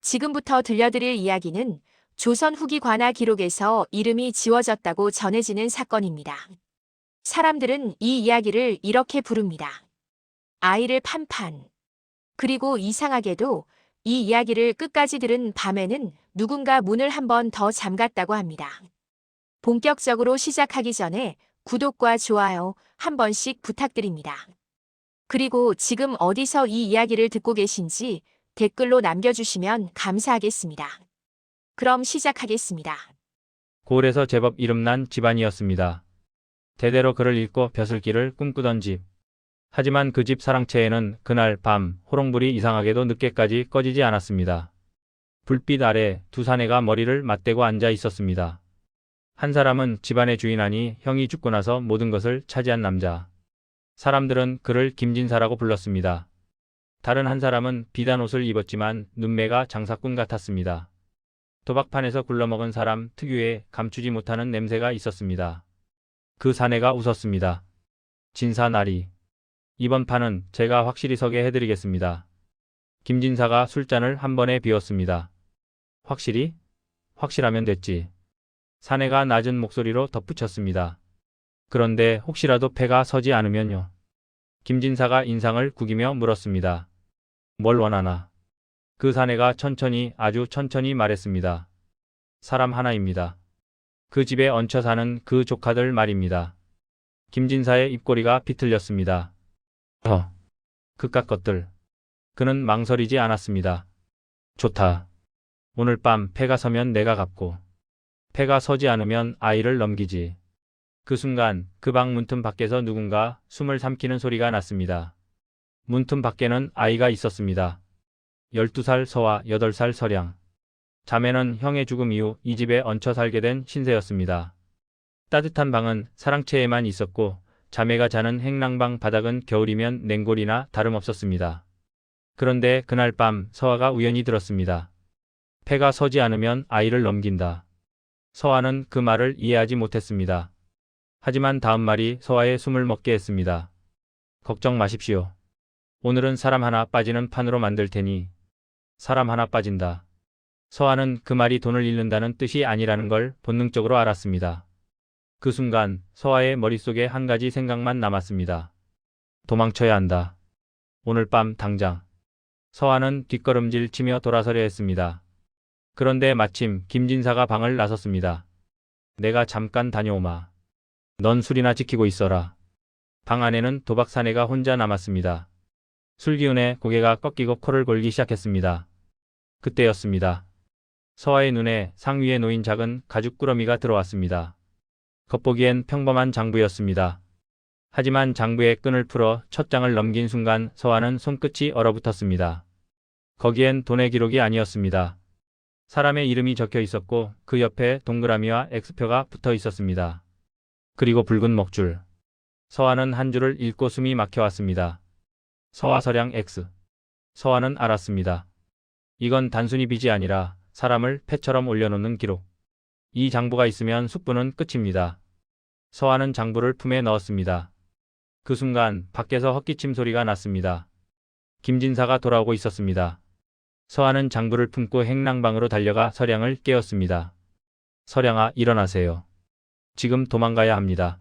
지금부터 들려드릴 이야기는 조선 후기 관아 기록에서 이름이 지워졌다고 전해지는 사건입니다. 사람들은 이 이야기를 이렇게 부릅니다. 아이를 판판. 그리고 이상하게도 이 이야기를 끝까지 들은 밤에는 누군가 문을 한 번 더 잠갔다고 합니다. 본격적으로 시작하기 전에 구독과 좋아요 한 번씩 부탁드립니다. 그리고 지금 어디서 이 이야기를 듣고 계신지 댓글로 남겨주시면 감사하겠습니다. 그럼 시작하겠습니다. 고을에서 제법 이름난 집안이었습니다. 대대로 글을 읽고 벼슬길을 꿈꾸던 집. 하지만 그 집 사랑채에는 그날 밤 호롱불이 이상하게도 늦게까지 꺼지지 않았습니다. 불빛 아래 두 사내가 머리를 맞대고 앉아 있었습니다. 한 사람은 집안의 주인하니 형이 죽고 나서 모든 것을 차지한 남자. 사람들은 그를 김진사라고 불렀습니다. 다른 한 사람은 비단 옷을 입었지만 눈매가 장사꾼 같았습니다. 도박판에서 굴러먹은 사람 특유의 감추지 못하는 냄새가 있었습니다. 그 사내가 웃었습니다. 진사나리. 이번 판은 제가 확실히 서게 해드리겠습니다. 김진사가 술잔을 한 번에 비웠습니다. 확실히? 확실하면 됐지. 사내가 낮은 목소리로 덧붙였습니다. 그런데 혹시라도 패가 서지 않으면요. 김진사가 인상을 구기며 물었습니다. 뭘 원하나? 그 사내가 천천히 아주 천천히 말했습니다. 사람 하나입니다. 그 집에 얹혀 사는 그 조카들 말입니다. 김진사의 입꼬리가 비틀렸습니다. 그깟 것들. 그는 망설이지 않았습니다. 좋다. 오늘 밤 패가 서면 내가 갚고 패가 서지 않으면 아이를 넘기지. 그 순간 그 방 문틈 밖에서 누군가 숨을 삼키는 소리가 났습니다. 문틈 밖에는 아이가 있었습니다. 12살 서와 8살 서량. 자매는 형의 죽음 이후 이 집에 얹혀 살게 된 신세였습니다. 따뜻한 방은 사랑채에만 있었고 자매가 자는 행랑방 바닥은 겨울이면 냉골이나 다름없었습니다. 그런데 그날 밤 서아가 우연히 들었습니다. 패가 서지 않으면 아이를 넘긴다. 서아는 그 말을 이해하지 못했습니다. 하지만 다음 말이 서아의 숨을 먹게 했습니다. 걱정 마십시오. 오늘은 사람 하나 빠지는 판으로 만들 테니. 사람 하나 빠진다. 서아는 그 말이 돈을 잃는다는 뜻이 아니라는 걸 본능적으로 알았습니다. 그 순간 서아의 머릿속에 한 가지 생각만 남았습니다. 도망쳐야 한다. 오늘 밤 당장. 서아는 뒷걸음질 치며 돌아서려 했습니다. 그런데 마침 김진사가 방을 나섰습니다. 내가 잠깐 다녀오마. 넌 술이나 지키고 있어라. 방 안에는 도박 사내가 혼자 남았습니다. 술기운에 고개가 꺾이고 코를 골기 시작했습니다. 그때였습니다. 서아의 눈에 상 위에 놓인 작은 가죽 꾸러미가 들어왔습니다. 겉보기엔 평범한 장부였습니다. 하지만 장부의 끈을 풀어 첫 장을 넘긴 순간 서아는 손끝이 얼어붙었습니다. 거기엔 돈의 기록이 아니었습니다. 사람의 이름이 적혀 있었고 그 옆에 동그라미와 X표가 붙어 있었습니다. 그리고 붉은 먹줄. 서아는 한 줄을 읽고 숨이 막혀왔습니다. 서아서량 X. 서아는 알았습니다. 이건 단순히 빚이 아니라 사람을 패처럼 올려놓는 기록. 이 장부가 있으면 숙부는 끝입니다. 서아는 장부를 품에 넣었습니다. 그 순간 밖에서 헛기침 소리가 났습니다. 김진사가 돌아오고 있었습니다. 서아는 장부를 품고 행랑방으로 달려가 서량을 깨웠습니다. 서량아, 일어나세요. 지금 도망가야 합니다.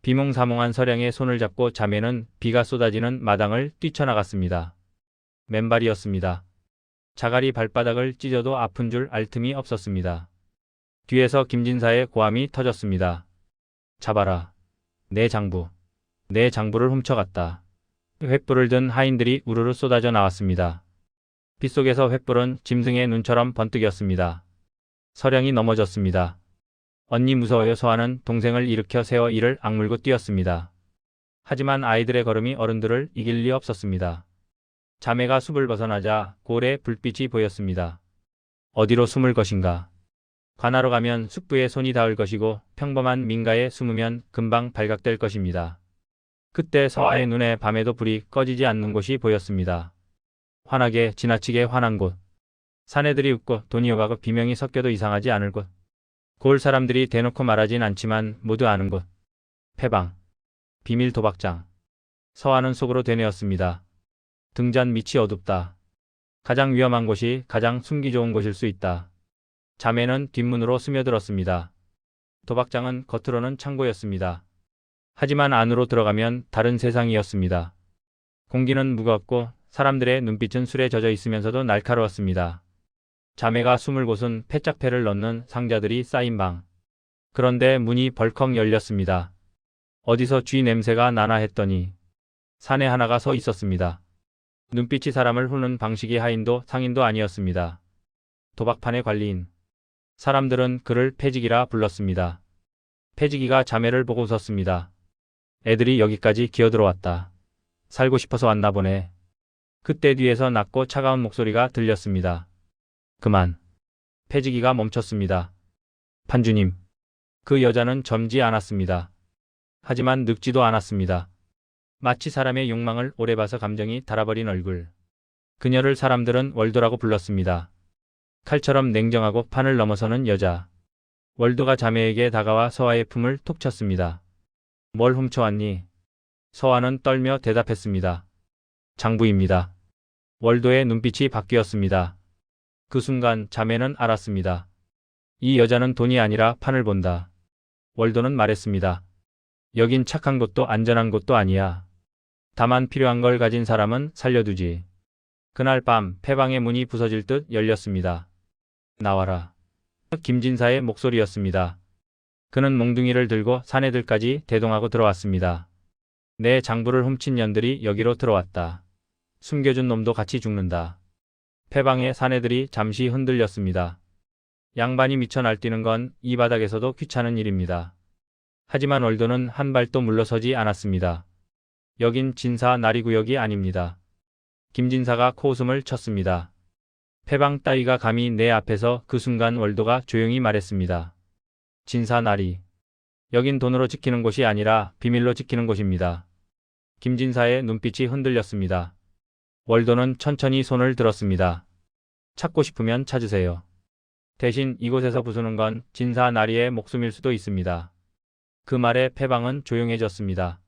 비몽사몽한 서량의 손을 잡고 자매는 비가 쏟아지는 마당을 뛰쳐나갔습니다. 맨발이었습니다. 자갈이 발바닥을 찢어도 아픈 줄 알 틈이 없었습니다. 뒤에서 김진사의 고함이 터졌습니다. 잡아라. 내 장부. 내 장부를 훔쳐갔다. 횃불을 든 하인들이 우르르 쏟아져 나왔습니다. 빗속에서 횃불은 짐승의 눈처럼 번뜩였습니다. 서량이 넘어졌습니다. 언니 무서워요. 서아는 동생을 일으켜 세워 이를 악물고 뛰었습니다. 하지만 아이들의 걸음이 어른들을 이길 리 없었습니다. 자매가 숲을 벗어나자 고을에 불빛이 보였습니다. 어디로 숨을 것인가? 관하로 가면 숙부의 손이 닿을 것이고 평범한 민가에 숨으면 금방 발각될 것입니다. 그때 서아의 눈에 밤에도 불이 꺼지지 않는 곳이 보였습니다. 환하게 지나치게 환한 곳. 사내들이 웃고 돈이 오가고 비명이 섞여도 이상하지 않을 곳. 고을 사람들이 대놓고 말하진 않지만 모두 아는 곳. 패방. 비밀 도박장. 서아는 속으로 되뇌었습니다. 등잔 밑이 어둡다. 가장 위험한 곳이 가장 숨기 좋은 곳일 수 있다. 자매는 뒷문으로 스며들었습니다. 도박장은 겉으로는 창고였습니다. 하지만 안으로 들어가면 다른 세상이었습니다. 공기는 무겁고 사람들의 눈빛은 술에 젖어 있으면서도 날카로웠습니다. 자매가 숨을 곳은 패짝패를 넣는 상자들이 쌓인 방. 그런데 문이 벌컥 열렸습니다. 어디서 쥐 냄새가 나나 했더니 사내 하나가 서 있었습니다. 눈빛이 사람을 훑는 방식이 하인도 상인도 아니었습니다. 도박판의 관리인. 사람들은 그를 패지기라 불렀습니다. 패지기가 자매를 보고 웃었습니다. 애들이 여기까지 기어들어왔다. 살고 싶어서 왔나 보네. 그때 뒤에서 낮고 차가운 목소리가 들렸습니다. 그만. 패지기가 멈췄습니다. 판주님. 그 여자는 젊지 않았습니다. 하지만 늙지도 않았습니다. 마치 사람의 욕망을 오래 봐서 감정이 달아버린 얼굴. 그녀를 사람들은 월도라고 불렀습니다. 칼처럼 냉정하고 판을 넘어서는 여자. 월도가 자매에게 다가와 서아의 품을 톡 쳤습니다. 뭘 훔쳐왔니? 서아는 떨며 대답했습니다. 장부입니다. 월도의 눈빛이 바뀌었습니다. 그 순간 자매는 알았습니다. 이 여자는 돈이 아니라 판을 본다. 월도는 말했습니다. 여긴 착한 곳도 안전한 곳도 아니야. 다만 필요한 걸 가진 사람은 살려두지. 그날 밤 패방의 문이 부서질 듯 열렸습니다. 나와라. 김진사의 목소리였습니다. 그는 몽둥이를 들고 사내들까지 대동하고 들어왔습니다. 내 장부를 훔친 년들이 여기로 들어왔다. 숨겨준 놈도 같이 죽는다. 패방의 사내들이 잠시 흔들렸습니다. 양반이 미쳐 날뛰는 건 이 바닥에서도 귀찮은 일입니다. 하지만 월도는 한 발도 물러서지 않았습니다. 여긴 진사 나리구역이 아닙니다. 김진사가 코웃음을 쳤습니다. 패방 따위가 감히 내 앞에서. 그 순간 월도가 조용히 말했습니다. 진사 나리. 여긴 돈으로 지키는 곳이 아니라 비밀로 지키는 곳입니다. 김진사의 눈빛이 흔들렸습니다. 월도는 천천히 손을 들었습니다. 찾고 싶으면 찾으세요. 대신 이곳에서 부수는 건 진사 나리의 목숨일 수도 있습니다. 그 말에 패방은 조용해졌습니다.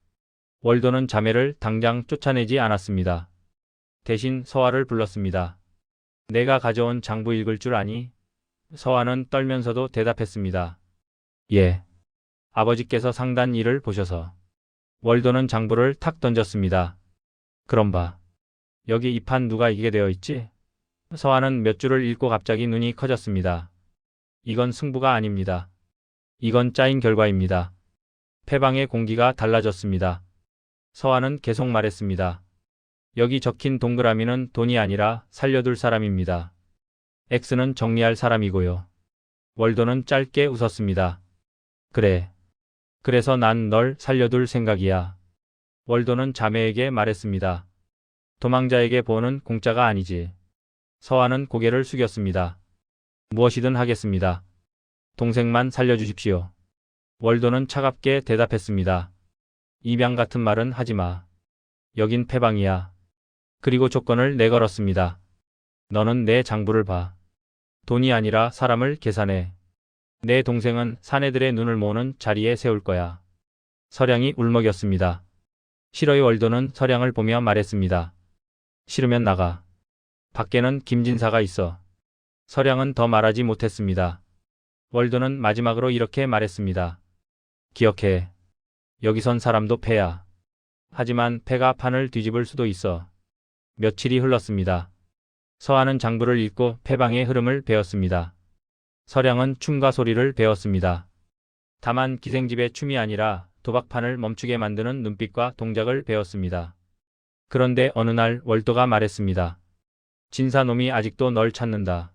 월도는 자매를 당장 쫓아내지 않았습니다. 대신 서아를 불렀습니다. 내가 가져온 장부 읽을 줄 아니? 서아는 떨면서도 대답했습니다. 예. 아버지께서 상단 일을 보셔서. 월도는 장부를 탁 던졌습니다. 그럼 봐. 여기 이 판 누가 이기게 되어 있지? 서아는 몇 줄을 읽고 갑자기 눈이 커졌습니다. 이건 승부가 아닙니다. 이건 짜인 결과입니다. 패방의 공기가 달라졌습니다. 서아는 계속 말했습니다. 여기 적힌 동그라미는 돈이 아니라 살려둘 사람입니다. X는 정리할 사람이고요. 월도는 짧게 웃었습니다. 그래. 그래서 난 널 살려둘 생각이야. 월도는 자매에게 말했습니다. 도망자에게 보호는 공짜가 아니지. 서아는 고개를 숙였습니다. 무엇이든 하겠습니다. 동생만 살려주십시오. 월도는 차갑게 대답했습니다. 입양 같은 말은 하지 마. 여긴 패방이야. 그리고 조건을 내걸었습니다. 너는 내 장부를 봐. 돈이 아니라 사람을 계산해. 내 동생은 사내들의 눈을 모으는 자리에 세울 거야. 서량이 울먹였습니다. 싫어요. 월도는 서량을 보며 말했습니다. 싫으면 나가. 밖에는 김진사가 있어. 서량은 더 말하지 못했습니다. 월도는 마지막으로 이렇게 말했습니다. 기억해. 여기선 사람도 패야. 하지만 패가 판을 뒤집을 수도 있어. 며칠이 흘렀습니다. 서아는 장부를 읽고 패방의 흐름을 배웠습니다. 서량은 춤과 소리를 배웠습니다. 다만 기생집의 춤이 아니라 도박판을 멈추게 만드는 눈빛과 동작을 배웠습니다. 그런데 어느 날 월도가 말했습니다. 진사놈이 아직도 널 찾는다.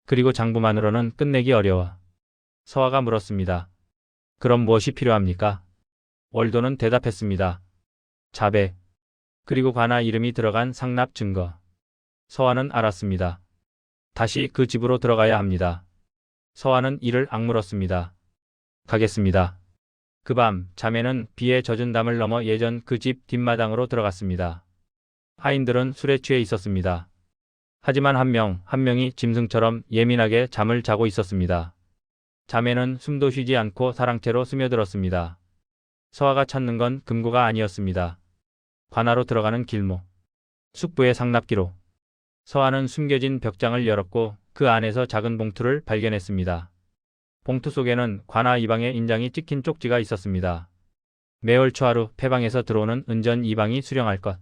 그리고 장부만으로는 끝내기 어려워. 서아가 물었습니다. 그럼 무엇이 필요합니까? 월도는 대답했습니다. 자백. 그리고 관아 이름이 들어간 상납 증거. 서아는 알았습니다. 다시 그 집으로 들어가야 합니다. 서아는 이를 악물었습니다. 가겠습니다. 그 밤 자매는 비에 젖은 담을 넘어 예전 그 집 뒷마당으로 들어갔습니다. 하인들은 술에 취해 있었습니다. 하지만 한 명이 짐승처럼 예민하게 잠을 자고 있었습니다. 자매는 숨도 쉬지 않고 사랑채로 스며들었습니다. 서아가 찾는 건 금고가 아니었습니다. 관아로 들어가는 길목. 숙부의 상납기록. 서아는 숨겨진 벽장을 열었고 그 안에서 작은 봉투를 발견했습니다. 봉투 속에는 관아 이방의 인장이 찍힌 쪽지가 있었습니다. 매월 초하루 폐방에서 들어오는 은전 이방이 수령할 것.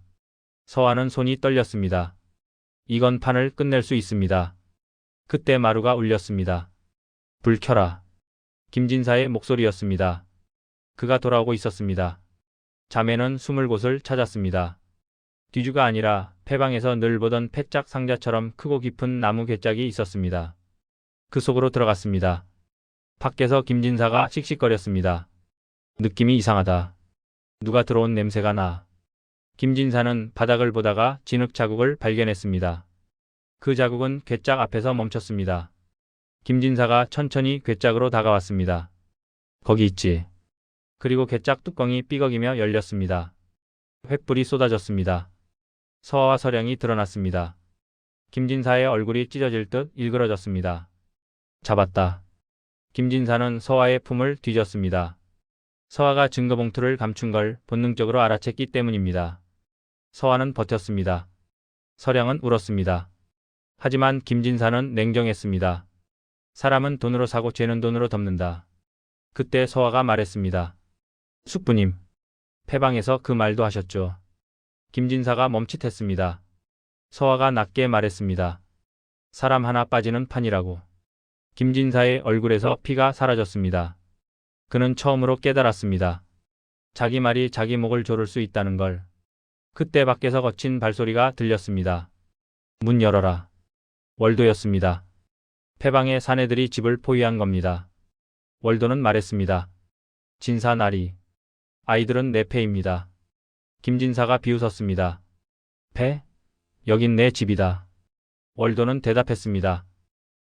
서아는 손이 떨렸습니다. 이건 판을 끝낼 수 있습니다. 그때 마루가 울렸습니다. 불 켜라. 김진사의 목소리였습니다. 그가 돌아오고 있었습니다. 자매는 숨을 곳을 찾았습니다. 뒤주가 아니라 폐방에서 늘 보던 패짝 상자처럼 크고 깊은 나무 괴짝이 있었습니다. 그 속으로 들어갔습니다. 밖에서 김진사가 씩씩거렸습니다. 느낌이 이상하다. 누가 들어온 냄새가 나. 김진사는 바닥을 보다가 진흙 자국을 발견했습니다. 그 자국은 괴짝 앞에서 멈췄습니다. 김진사가 천천히 괴짝으로 다가왔습니다. 거기 있지. 그리고 괴짝 뚜껑이 삐걱이며 열렸습니다. 횃불이 쏟아졌습니다. 서아와 서량이 드러났습니다. 김진사의 얼굴이 찢어질 듯 일그러졌습니다. 잡았다. 김진사는 서아의 품을 뒤졌습니다. 서아가 증거봉투를 감춘 걸 본능적으로 알아챘기 때문입니다. 서아는 버텼습니다. 서량은 울었습니다. 하지만 김진사는 냉정했습니다. 사람은 돈으로 사고 죄는 돈으로 덮는다. 그때 서아가 말했습니다. 숙부님, 폐방에서 그 말도 하셨죠. 김진사가 멈칫했습니다. 서아가 낮게 말했습니다. 사람 하나 빠지는 판이라고. 김진사의 얼굴에서 피가 사라졌습니다. 그는 처음으로 깨달았습니다. 자기 말이 자기 목을 조를 수 있다는 걸. 그때 밖에서 거친 발소리가 들렸습니다. 문 열어라. 월도였습니다. 폐방의 사내들이 집을 포위한 겁니다. 월도는 말했습니다. 진사 나리. 아이들은 내 패입니다. 김진사가 비웃었습니다. 패? 여긴 내 집이다. 월도는 대답했습니다.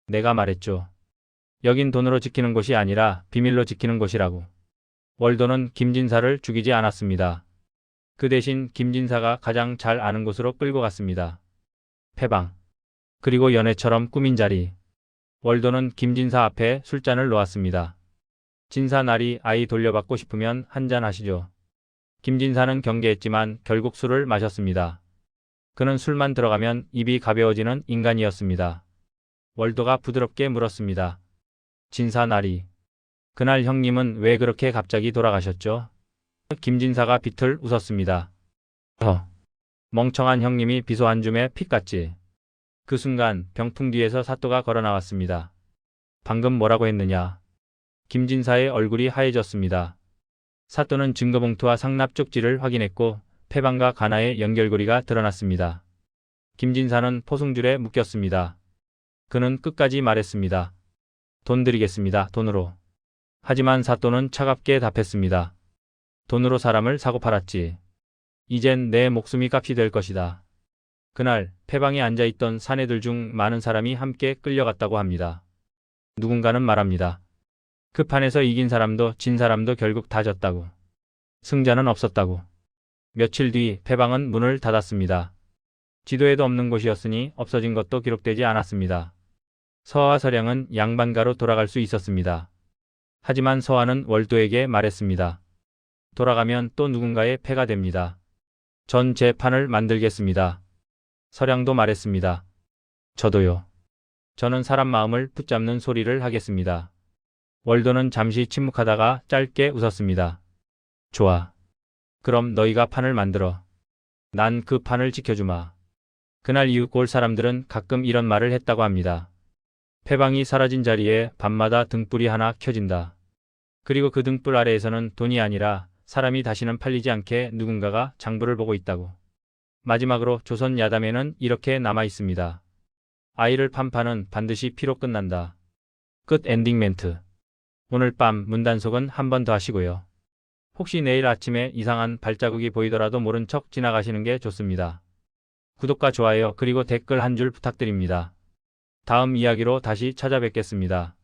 내가 말했죠. 여긴 돈으로 지키는 곳이 아니라 비밀로 지키는 곳이라고. 월도는 김진사를 죽이지 않았습니다. 그 대신 김진사가 가장 잘 아는 곳으로 끌고 갔습니다. 폐방. 그리고 연애처럼 꾸민 자리. 월도는 김진사 앞에 술잔을 놓았습니다. 진사 나리 아이 돌려받고 싶으면 한잔 하시죠. 김진사는 경계했지만 결국 술을 마셨습니다. 그는 술만 들어가면 입이 가벼워지는 인간이었습니다. 월도가 부드럽게 물었습니다. 진사 나리. 그날 형님은 왜 그렇게 갑자기 돌아가셨죠? 김진사가 비틀 웃었습니다. 멍청한 형님이 비소 한 줌에 핏 같지. 그 순간 병풍 뒤에서 사또가 걸어 나왔습니다. 방금 뭐라고 했느냐? 김진사의 얼굴이 하얘졌습니다. 사또는 증거봉투와 상납 쪽지를 확인했고 폐방과 가나의 연결고리가 드러났습니다. 김진사는 포승줄에 묶였습니다. 그는 끝까지 말했습니다. 돈 드리겠습니다. 돈으로. 하지만 사또는 차갑게 답했습니다. 돈으로 사람을 사고 팔았지. 이젠 내 목숨이 값이 될 것이다. 그날 폐방에 앉아있던 사내들 중 많은 사람이 함께 끌려갔다고 합니다. 누군가는 말합니다. 그 판에서 이긴 사람도 진 사람도 결국 다 졌다고. 승자는 없었다고. 며칠 뒤 폐방은 문을 닫았습니다. 지도에도 없는 곳이었으니 없어진 것도 기록되지 않았습니다. 서아와 서량은 양반가로 돌아갈 수 있었습니다. 하지만 서아는 월도에게 말했습니다. 돌아가면 또 누군가의 패가 됩니다. 전 제 판을 만들겠습니다. 서량도 말했습니다. 저도요. 저는 사람 마음을 붙잡는 소리를 하겠습니다. 월도는 잠시 침묵하다가 짧게 웃었습니다. 좋아. 그럼 너희가 판을 만들어. 난 그 판을 지켜주마. 그날 이후 골 사람들은 가끔 이런 말을 했다고 합니다. 폐방이 사라진 자리에 밤마다 등불이 하나 켜진다. 그리고 그 등불 아래에서는 돈이 아니라 사람이 다시는 팔리지 않게 누군가가 장부를 보고 있다고. 마지막으로 조선 야담에는 이렇게 남아 있습니다. 아이를 판 판은 반드시 피로 끝난다. 끝. 엔딩 멘트. 오늘 밤 문단속은 한 번 더 하시고요. 혹시 내일 아침에 이상한 발자국이 보이더라도 모른 척 지나가시는 게 좋습니다. 구독과 좋아요 그리고 댓글 한 줄 부탁드립니다. 다음 이야기로 다시 찾아뵙겠습니다.